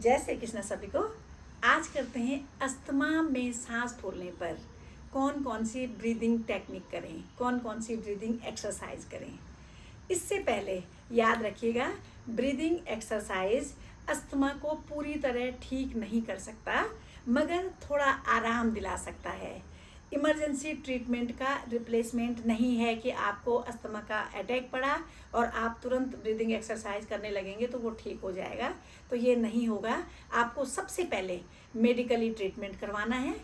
जय श्री कृष्ण सभी को। आज करते हैं अस्थमा में सांस फूलने पर कौन कौन सी ब्रीदिंग टेक्निक करें, कौन कौन सी ब्रीदिंग एक्सरसाइज करें। इससे पहले याद रखिएगा, ब्रीदिंग एक्सरसाइज अस्थमा को पूरी तरह ठीक नहीं कर सकता, मगर थोड़ा आराम दिला सकता है। इमरजेंसी ट्रीटमेंट का रिप्लेसमेंट नहीं है कि आपको अस्थमा का अटैक पड़ा और आप तुरंत ब्रीदिंग एक्सरसाइज करने लगेंगे तो वो ठीक हो जाएगा, तो ये नहीं होगा। आपको सबसे पहले मेडिकली ट्रीटमेंट करवाना है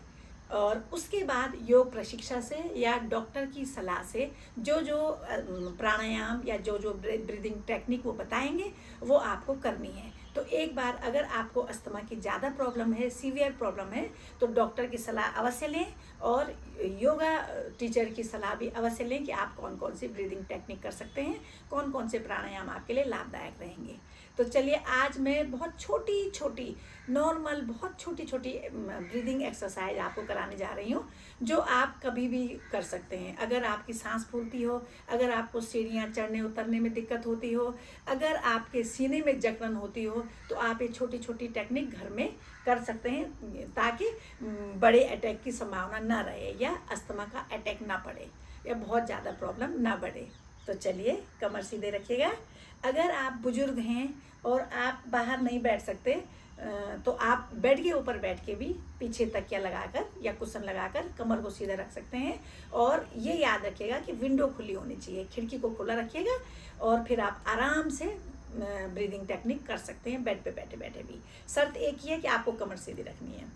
और उसके बाद योग प्रशिक्षण से या डॉक्टर की सलाह से जो जो प्राणायाम या जो जो ब्रीदिंग टेक्निक वो बताएंगे वो आपको करनी है। तो एक बार अगर आपको अस्थमा की ज़्यादा प्रॉब्लम है, सीवियर प्रॉब्लम है, तो डॉक्टर की सलाह अवश्य लें और योगा टीचर की सलाह भी अवश्य लें कि आप कौन कौन सी ब्रीदिंग टेक्निक कर सकते हैं, कौन कौन से प्राणायाम आपके लिए लाभदायक रहेंगे। तो चलिए, आज मैं बहुत छोटी छोटी नॉर्मल बहुत छोटी छोटी ब्रीदिंग एक्सरसाइज आपको कराने जा रही हूँ, जो आप कभी भी कर सकते हैं। अगर आपकी सांस फूलती हो, अगर आपको सीढ़ियाँ चढ़ने उतरने में दिक्कत होती हो, अगर आपके सीने में जकड़न होती हो, तो आप ये छोटी छोटी टेक्निक घर में कर सकते हैं, ताकि बड़े अटैक की संभावना ना रहे या अस्थमा का अटैक ना पड़े या बहुत ज़्यादा प्रॉब्लम ना बढ़े। तो चलिए, कमर सीधे रखिएगा। अगर आप बुजुर्ग हैं और आप बाहर नहीं बैठ सकते, तो आप बेड के ऊपर बैठ के भी पीछे तकिया लगाकर या कुशन लगाकर कमर को सीधा रख सकते हैं। और ये याद रखिएगा कि विंडो खुली होनी चाहिए, खिड़की को खुला रखिएगा और फिर आप आराम से ब्रीदिंग टेक्निक कर सकते हैं बेड पे बैठे बैठे भी। शर्त एक ही है कि आपको कमर सीधी रखनी है।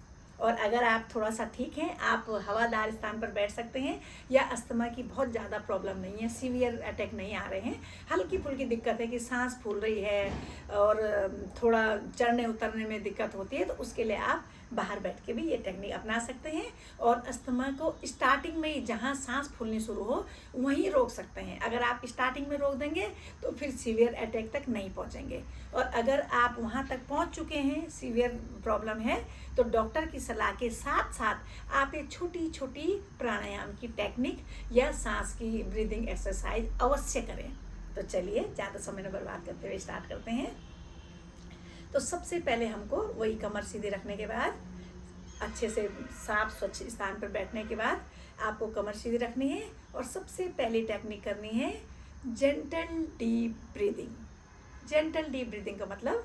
और अगर आप थोड़ा सा ठीक हैं, आप हवादार स्थान पर बैठ सकते हैं या अस्थमा की बहुत ज़्यादा प्रॉब्लम नहीं है, सीवियर अटैक नहीं आ रहे हैं, हल्की फुल्की दिक्कत है कि सांस फूल रही है और थोड़ा चढ़ने उतरने में दिक्कत होती है, तो उसके लिए आप बाहर बैठ के भी ये टेक्निक अपना सकते हैं और अस्थमा को स्टार्टिंग में ही जहाँ सांस फूलनी शुरू हो वहीं रोक सकते हैं। अगर आप स्टार्टिंग में रोक देंगे तो फिर सीवियर अटैक तक नहीं पहुँचेंगे, और अगर आप वहाँ तक पहुँच चुके हैं, सीवियर प्रॉब्लम है, तो डॉक्टर की सलाह के साथ साथ आप ये छोटी छोटी प्राणायाम की टेक्निक या सांस की ब्रीदिंग एक्सरसाइज अवश्य करें। तो चलिए, ज़्यादा समय न बर्बाद करते हुए स्टार्ट करते हैं। तो सबसे पहले हमको वही कमर सीधे रखने के बाद, अच्छे से साफ स्वच्छ स्थान पर बैठने के बाद आपको कमर सीधी रखनी है और सबसे पहली टेक्निक करनी है gentle deep breathing. Gentle deep breathing का मतलब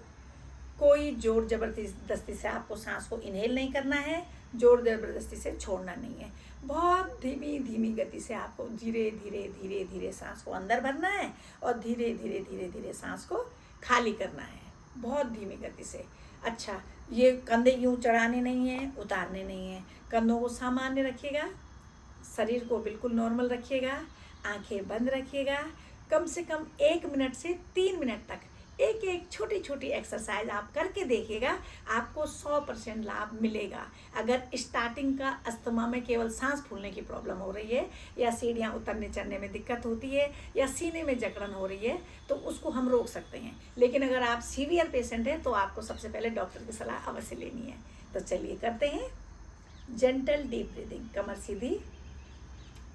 कोई जोर जबरदस्ती से आपको सांस को इनहेल नहीं करना है, जोर जबरदस्ती से छोड़ना नहीं है। बहुत धीमी धीमी गति से आपको धीरे धीरे धीरे धीरे सांस को अंदर भरना है और धीरे धीरे धीरे धीरे सांस को खाली करना है, बहुत धीमी गति से। अच्छा, ये कंधे यूँ चढ़ाने नहीं है, उतारने नहीं है, कंधों को सामान्य रखिएगा, शरीर को बिल्कुल नॉर्मल रखिएगा, आंखें बंद रखिएगा। कम से कम 1 मिनट से 3 मिनट तक एक एक छोटी छोटी एक्सरसाइज आप करके देखिएगा, आपको 100% लाभ मिलेगा। अगर स्टार्टिंग का अस्थमा में केवल सांस फूलने की प्रॉब्लम हो रही है या सीढ़ियाँ उतरने चढ़ने में दिक्कत होती है या सीने में जकड़न हो रही है, तो उसको हम रोक सकते हैं। लेकिन अगर आप सीवियर पेशेंट हैं तो आपको सबसे पहले डॉक्टर की सलाह अवश्य लेनी है। तो चलिए, करते हैं जेंटल डीप ब्रीदिंग। कमर सीधी,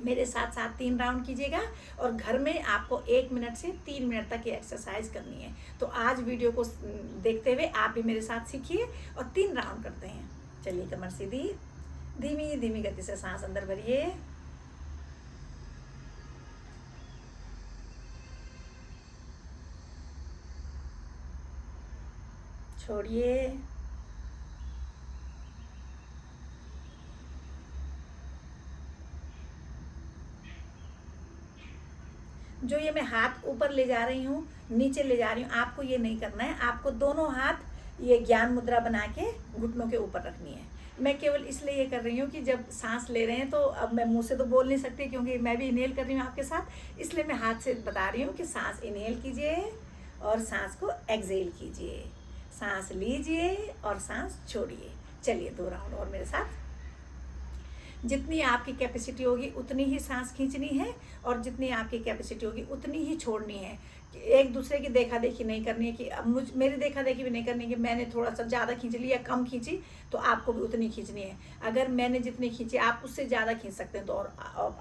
मेरे साथ साथ 3 राउंड कीजिएगा और घर में आपको 1 मिनट से 3 मिनट तक ये एक्सरसाइज करनी है। तो आज वीडियो को देखते हुए आप भी मेरे साथ सीखिए और 3 राउंड करते हैं। चलिए, कमर सीधी, धीमी धीमी गति से सांस अंदर भरिए, छोड़िए, जो ये मैं हाथ ऊपर ले जा रही हूँ, नीचे ले जा रही हूँ, आपको ये नहीं करना है। आपको दोनों हाथ ये ज्ञान मुद्रा बना के घुटनों के ऊपर रखनी है। मैं केवल इसलिए ये कर रही हूँ कि जब सांस ले रहे हैं तो अब मैं मुंह से तो बोल नहीं सकती, क्योंकि मैं भी इनहेल कर रही हूँ आपके साथ, इसलिए मैं हाथ से बता रही हूँ कि सांस इनहेल कीजिए और सांस को एक्सहेल कीजिए, सांस लीजिए और सांस छोड़िए। चलिए, 2 राउंड और मेरे साथ। जितनी आपकी कैपेसिटी होगी उतनी ही सांस खींचनी है और जितनी आपकी कैपेसिटी होगी उतनी ही छोड़नी है। एक दूसरे की देखा देखी नहीं करनी है कि अब मेरी देखा देखी भी नहीं करनी है कि मैंने थोड़ा सा ज़्यादा खींच ली या कम खींची तो आपको भी उतनी खींचनी है। अगर मैंने जितनी खींची आप उससे ज़्यादा खींच सकते हैं तो और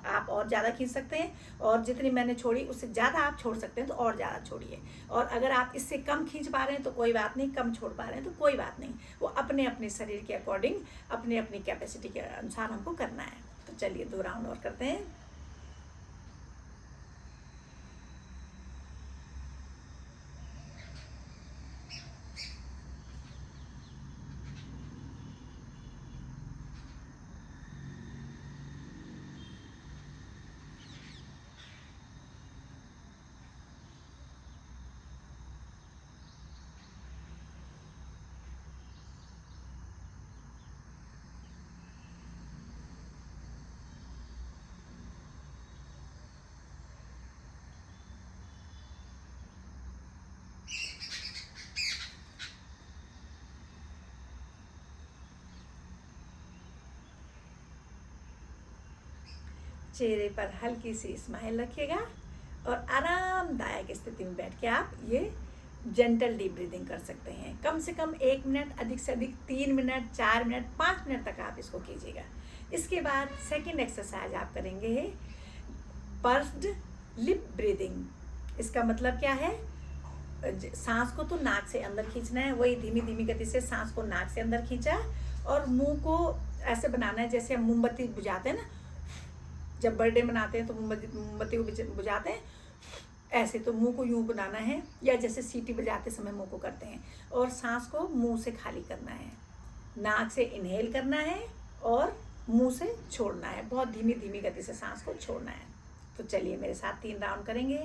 आप और ज़्यादा खींच सकते हैं, और जितनी मैंने छोड़ी उससे ज़्यादा आप छोड़ सकते हैं तो और ज़्यादा छोड़िए। और अगर आप इससे कम खींच पा रहे हैं तो कोई बात नहीं, कम छोड़ पा रहे हैं तो कोई बात नहीं, वो अपने अपने शरीर के अकॉर्डिंग अपने अपनी कैपेसिटी के अनुसार हमको करना है। तो चलिए 2 राउंड और करते हैं। चेहरे पर हल्की सी स्माइल रखिएगा और आरामदायक स्थिति में बैठ के आप ये जेंटल डीप ब्रीदिंग कर सकते हैं। कम से कम 1 मिनट, अधिक से अधिक 3 मिनट, 4 मिनट, 5 मिनट तक आप इसको कीजिएगा। इसके बाद सेकंड एक्सरसाइज आप करेंगे पर्स्ड लिप ब्रीदिंग। इसका मतलब क्या है? सांस को तो नाक से अंदर खींचना है, वही धीमी धीमी गति से सांस को नाक से अंदर खींचा और मुंह को ऐसे बनाना है जैसे हम मोमबत्ती बुझाते हैं ना, जब बर्थडे मनाते हैं तो मोमबत्ती को बुझाते हैं, ऐसे तो मुंह को यूं बनाना है, या जैसे सीटी बजाते समय मुंह को करते हैं। और सांस को मुंह से खाली करना है, नाक से इनहेल करना है और मुंह से छोड़ना है। बहुत धीमी धीमी गति से सांस को छोड़ना है। तो चलिए मेरे साथ 3 राउंड करेंगे।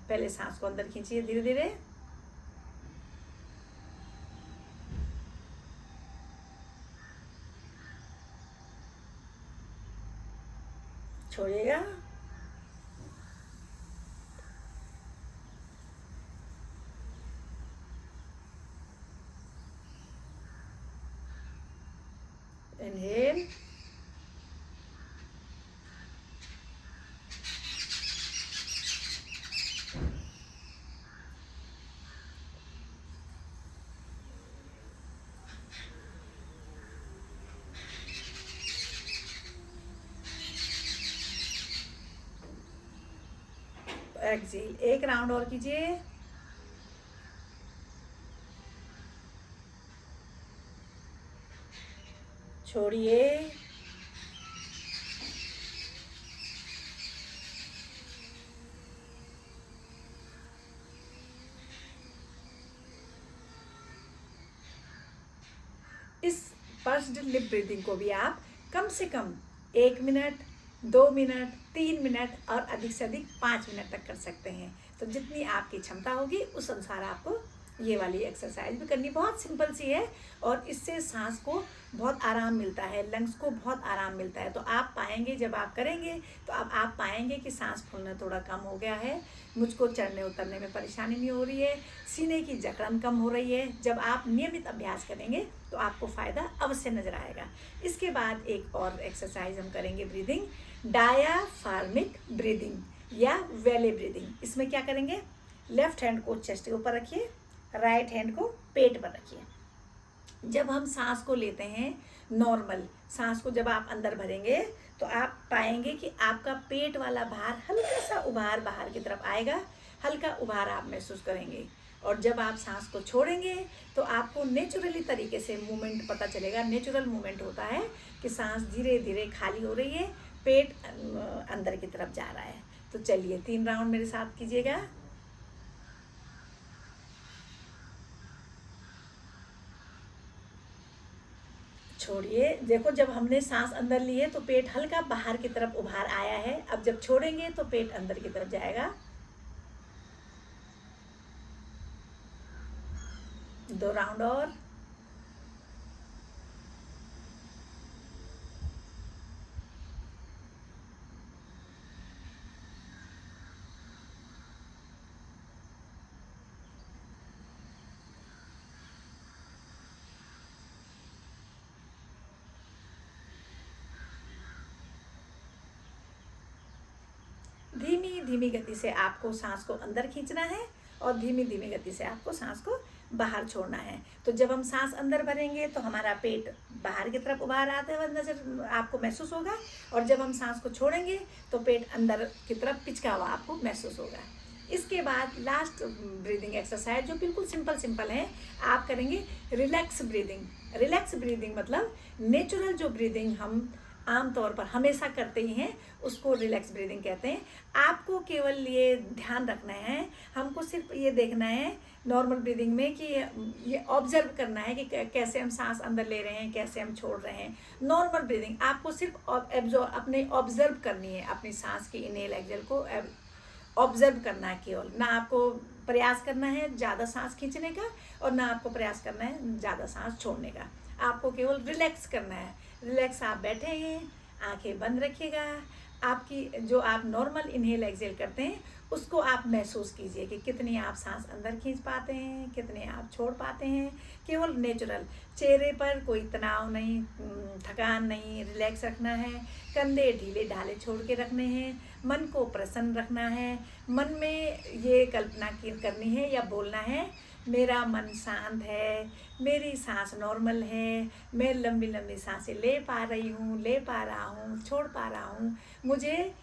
पहले सांस को अंदर खींचिए धीरे धीरे, छोड़िएगा, इनहेल, एक्सेल। 1 राउंड और कीजिए, छोड़िए, इस पर्स्ड लिप ब्रीदिंग को भी आप कम से कम 1 मिनट, 2 मिनट, 3 मिनट और अधिक से अधिक 5 मिनट तक कर सकते हैं। तो जितनी आपकी क्षमता होगी उस अनुसार आपको ये वाली एक्सरसाइज भी करनी। बहुत सिंपल सी है और इससे सांस को बहुत आराम मिलता है, लंग्स को बहुत आराम मिलता है। तो आप पाएंगे, जब आप करेंगे तो अब आप पाएंगे कि सांस फूलना थोड़ा कम हो गया है, मुझको चढ़ने उतरने में परेशानी नहीं हो रही है, सीने की जकड़न कम हो रही है। जब आप नियमित अभ्यास करेंगे तो आपको फ़ायदा अवश्य नज़र आएगा। इसके बाद एक और एक्सरसाइज हम करेंगे ब्रीदिंग, डायाफार्मिक ब्रीदिंग या वैले ब्रीदिंग। इसमें क्या करेंगे, लेफ्ट हैंड को चेस्ट के ऊपर रखिए, राइट हैंड को पेट पर रखिए। जब हम सांस को लेते हैं, नॉर्मल सांस को जब आप अंदर भरेंगे तो आप पाएंगे कि आपका पेट वाला भार, हल्का सा उभार बाहर की तरफ आएगा, हल्का उभार आप महसूस करेंगे। और जब आप सांस को छोड़ेंगे तो आपको नेचुरली तरीके से मूवमेंट पता चलेगा। नेचुरल मूवमेंट होता है कि सांस धीरे धीरे खाली हो रही है, पेट अंदर की तरफ जा रहा है। तो चलिए 3 राउंड मेरे साथ कीजिएगा, छोड़िए। देखो जब हमने सांस अंदर ली है तो पेट हल्का बाहर की तरफ उभार आया है, अब जब छोड़ेंगे तो पेट अंदर की तरफ जाएगा। 2 राउंड और, धीमी धीमी गति से आपको सांस को अंदर खींचना है और धीमी धीमी गति से आपको सांस को बाहर छोड़ना है। तो जब हम सांस अंदर भरेंगे तो हमारा पेट बाहर की तरफ उभार आते हुए नजर आपको महसूस होगा, और जब हम सांस को छोड़ेंगे तो पेट अंदर की तरफ पिचका हुआ आपको महसूस होगा। इसके बाद लास्ट ब्रीदिंग एक्सरसाइज जो बिल्कुल सिंपल है, आप करेंगे रिलैक्स ब्रीदिंग। रिलैक्स ब्रीदिंग मतलब नेचुरल जो ब्रीदिंग हम आमतौर पर हमेशा करते ही हैं उसको रिलैक्स ब्रीदिंग कहते हैं। आपको केवल ये ध्यान रखना है, हमको सिर्फ ये देखना है नॉर्मल ब्रीदिंग में कि ये ऑब्जर्व करना है कि कैसे हम सांस अंदर ले रहे हैं, कैसे हम छोड़ रहे हैं। नॉर्मल ब्रीदिंग आपको सिर्फ अपने ऑब्जर्व करनी है, अपनी सांस की इनहेल एक्सहेल को ऑब्जर्व करना है केवल, ना आपको प्रयास करना है ज़्यादा सांस खींचने का और ना आपको प्रयास करना है ज़्यादा सांस छोड़ने का। आपको केवल रिलैक्स करना है। रिलैक्स आप बैठे हैं, आंखें बंद रखिएगा। आपकी जो आप नॉर्मल इनहेल एक्सहेल करते हैं उसको आप महसूस कीजिए कि कितनी आप सांस अंदर खींच पाते हैं, कितने आप छोड़ पाते हैं। केवल नेचुरल, चेहरे पर कोई तनाव नहीं, थकान नहीं, रिलैक्स रखना है। कंधे ढीले ढाले छोड़ के रखने हैं। मन को प्रसन्न रखना है। मन में ये कल्पना करनी है या बोलना है, मेरा मन शांत है, मेरी सांस नॉर्मल है, मैं लंबी लंबी सांसें ले पा रही हूँ, ले पा रहा हूँ, छोड़ पा रहा हूँ, मुझे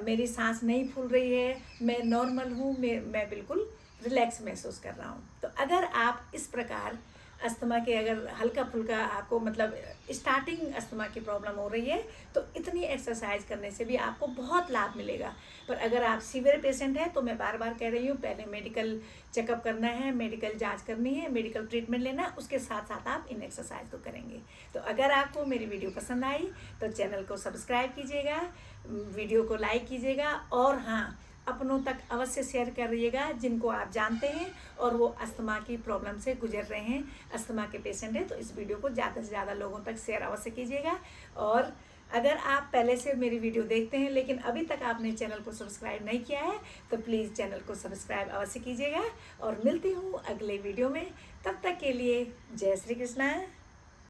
मेरी सांस नहीं फूल रही है, मैं नॉर्मल हूँ, मैं बिल्कुल रिलैक्स महसूस कर रहा हूँ। तो अगर आप इस प्रकार अस्थमा के अगर हल्का फुल्का आपको मतलब स्टार्टिंग अस्थमा की प्रॉब्लम हो रही है तो इतनी एक्सरसाइज करने से भी आपको बहुत लाभ मिलेगा। पर अगर आप सीवियर पेशेंट हैं तो मैं बार बार कह रही हूँ, पहले मेडिकल चेकअप करना है, मेडिकल जांच करनी है, मेडिकल ट्रीटमेंट लेना है, उसके साथ साथ आप इन एक्सरसाइज को करेंगे। तो अगर आपको मेरी वीडियो पसंद आई तो चैनल को सब्सक्राइब कीजिएगा, वीडियो को लाइक कीजिएगा, और हाँ, अपनों तक अवश्य शेयर करिएगा जिनको आप जानते हैं और वो अस्थमा की प्रॉब्लम से गुजर रहे हैं, अस्थमा के पेशेंट हैं। तो इस वीडियो को ज़्यादा से ज़्यादा लोगों तक शेयर अवश्य कीजिएगा। और अगर आप पहले से मेरी वीडियो देखते हैं लेकिन अभी तक आपने चैनल को सब्सक्राइब नहीं किया है तो प्लीज़ चैनल को सब्सक्राइब अवश्य कीजिएगा। और मिलती हूँ अगले वीडियो में, तब तक के लिए जय श्री कृष्णा।